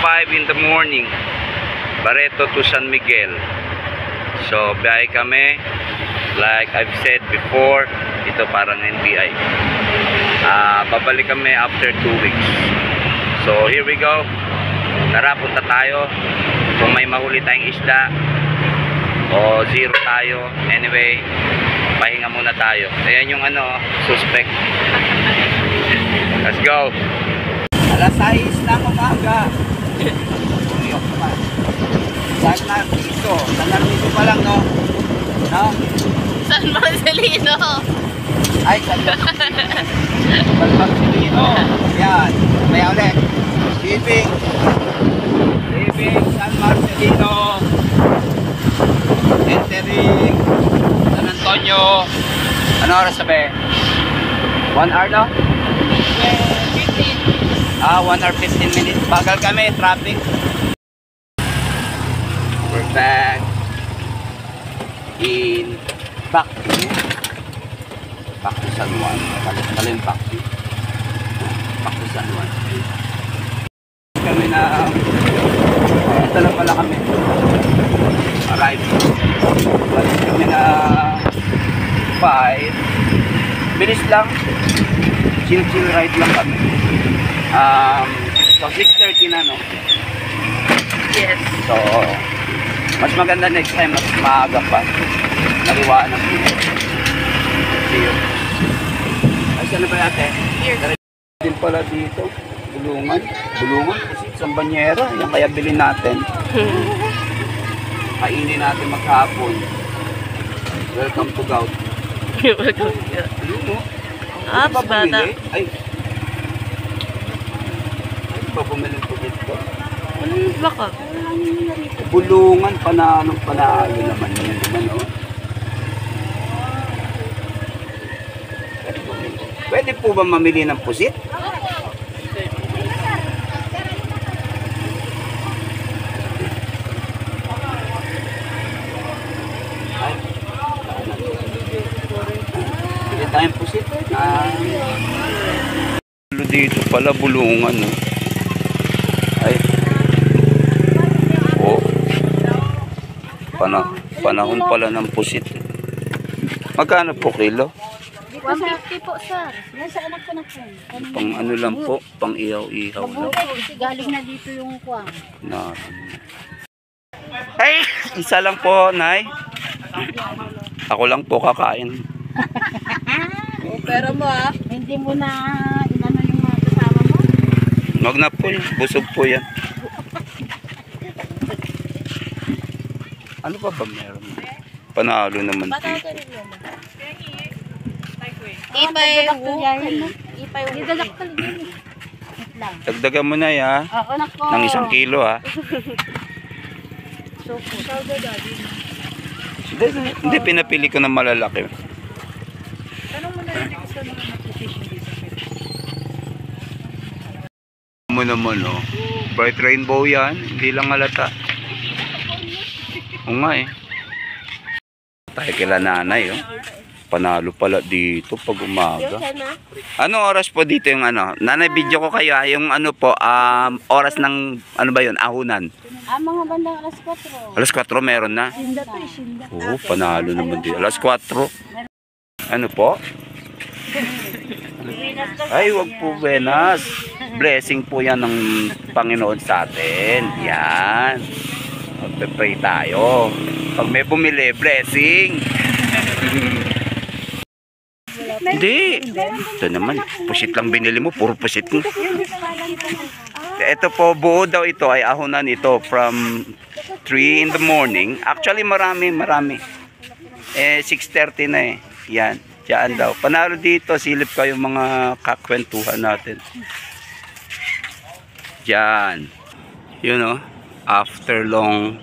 5 in the morning, Barreto to San Miguel. So biyahe kami. Like I've said before, ito parang NBI. Babalik kami after 2 weeks. So here we go. Tara, punta tayo. Kung may mahuli tayong isda o zero tayo, anyway, pahinga muna tayo. Ayan yung suspect. Let's go. Alas 6 ng umaga. San Narciso. San Narciso pa lang, no? No? San Marcelino. Ay, San Marcelino. San Marcelino. Ayan. Kaya ulit. Leaving San Marcelino. Entering San Antonio. Ano oras sabi? 1 hour, no? 15. 1 hour 15 minutes. Bagal kami, traffic. We're back in back to San Juan. Back to San Juan. Kami na ito lang pala kami. Arrive kami na 5. Bilis lang. Chill ride lang kami. So 6:30 na, no? Yes. So mas maganda next time, mas maaga pa. Naliwaan ng pila. See you. Ay, saan na ba natin? Here. Din pala dito. Bulungan kasi isang banyera. Yan kaya bilhin natin. Kainin natin maghapon. Welcome to Gout. Welcome to Gout. Ayun, no? Bata. Ay ba bumili po dito? Ano yung baka? Bulungan, panalo naman yan, diba, no? Pwede po ba mamili ng pusit? Pwede tayong pusit. Dito pala bulungan, no? Ay. Oh. Panahon pala ng pusit. Magkano po kilo? 150 po, sir. Yan sa anak ko na po. Pang ano lang po, pang ihaw-ihaw lang. Galing na dito yung kuwang. Ay! Isa lang po, Nay. Ako lang po kakain. Pero mo hindi mo na inano yung mga kasama mo? Wag na po, busog po yan. Ano pa ba meron? Panalo naman dito. Ipay. Dagdagan mo na ya. Ng 1 kilo, ha. Hindi, pinapili ko ng malalaki. Tanong mo na rin gusto ng application dito. Mo naman, oh. Bright rainbow yan. Hindi lang halata. Oo nga, eh. Tayo kila nanay, oh. Panalo pala dito pag umaga. Anong oras po dito yung Nanay, video ko kayo, yung oras ng, ba yun, ahunan? Mga bandang alas 4. Alas 4 meron na? Oo, panalo naman dito. Alas 4. Ano po? Ay, wag po, Venas. Blessing po yan ng Panginoon sa atin. Yan. Magpe-pray tayo. Pag may bumili, blessing. Hindi. Ito naman, pusit lang binili mo. Puro pusit mo. Ito po, buo daw ito ay ahonan ito from 3 in the morning. Actually, marami. 6:30 na, eh. Yan. Diyan daw. Panalo dito, silip kayo mga kakwentuhan natin. Diyan. You know, after long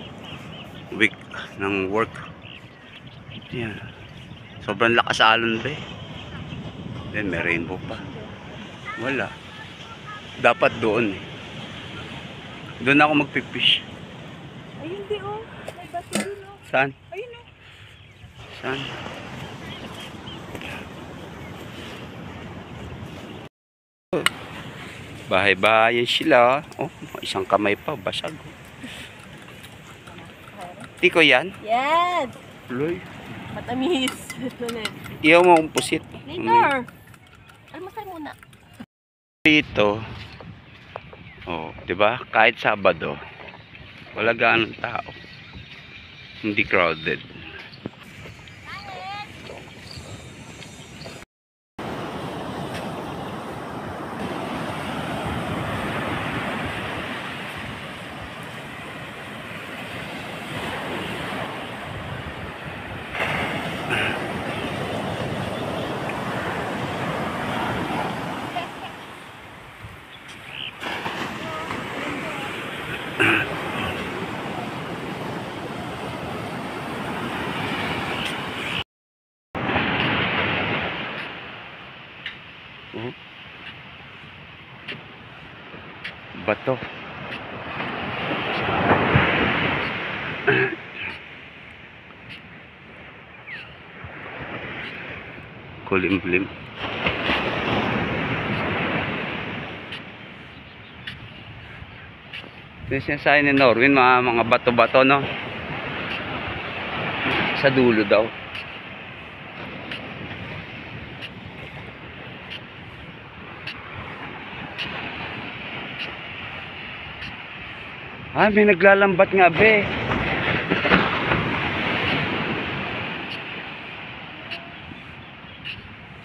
week ng work. Yan. Sobrang lakas alon ba, eh. Then may rainbow pa. Wala. Dapat doon, eh. Doon ako magpipish. Ay, hindi, oh. May bato dun, oh. Saan? Ayun, oh. Saan? Bahay-bahay sila. Oh, isang kamay pa, basag. Tiko yan? Yes! Loy. Matamis. Ulit. Iyaw mo ang pusit. Later! Almasal muna. Dito. Oh, 'di ba? Kahit Sabado, wala gaanong tao. Hindi crowded. Oh. Bato. Kulimlim. Yung sinasabi ni Norwin, mga bato-bato, no? Sa dulo daw. Ah, may naglalambat nga, be.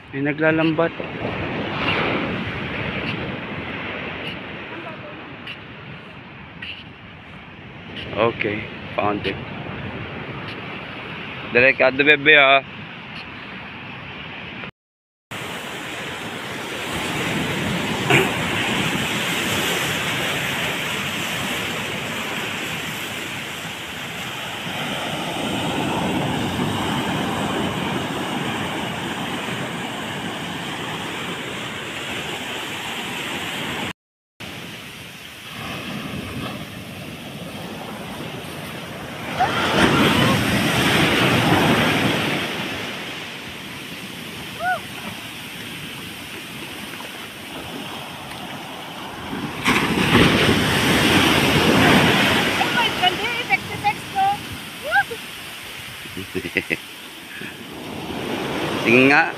May naglalambat. Okay, found it. Delikado, bebe, ha. Sige nga.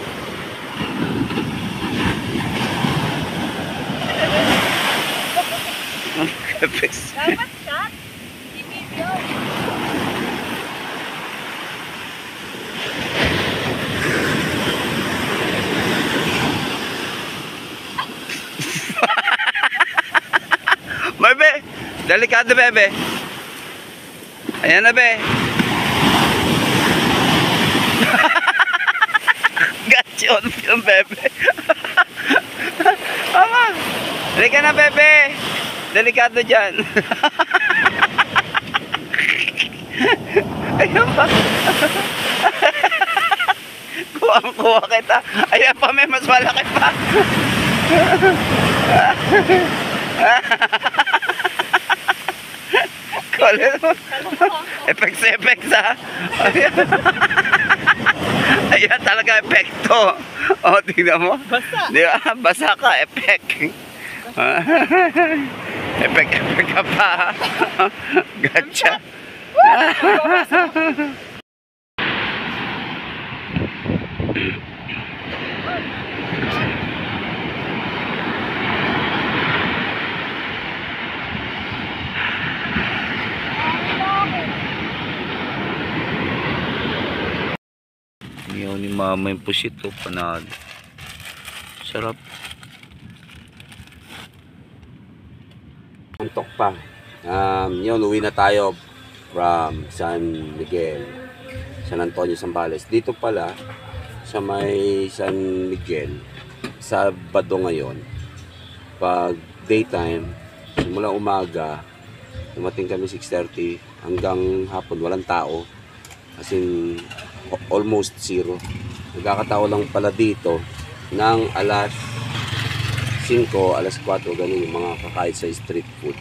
Dapat shot. I-video. Bebe, delikado, bebe. Ayan na, be. Got you on film, bebe. Tama. Halika na, bebe. Delikado dyan. Ayan pa. Kuha kita. Ayan pa, may mas malaki pa. Kulit mo. Effects, ha. Ayan talaga, epekto. O, tingnan mo. Basa. Di ba? Basa ka, effect. Effect ka pa. Gotcha. Ayaw ni mama yung pusit, oh, panalo. Sarap. Antok pa. Yun, uwi na tayo from San Miguel, San Antonio, Zambales. Dito pala sa may San Miguel, Sabado ngayon, pag daytime, simula umaga, dumating kami 6:30 hanggang hapon, walang tao. As in, almost zero. Nagkakatao lang pala dito ng alas 5, alas 4, ganun yung mga kakain sa street food.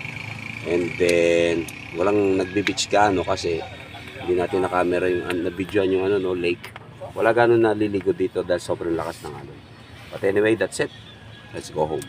And then, walang nagbe-beach gaano kasi hindi natin na-camera yung na-videoan yung lake. Wala gaano naliligo dito dahil sobrang lakas ng alon. But anyway, that's it. Let's go home.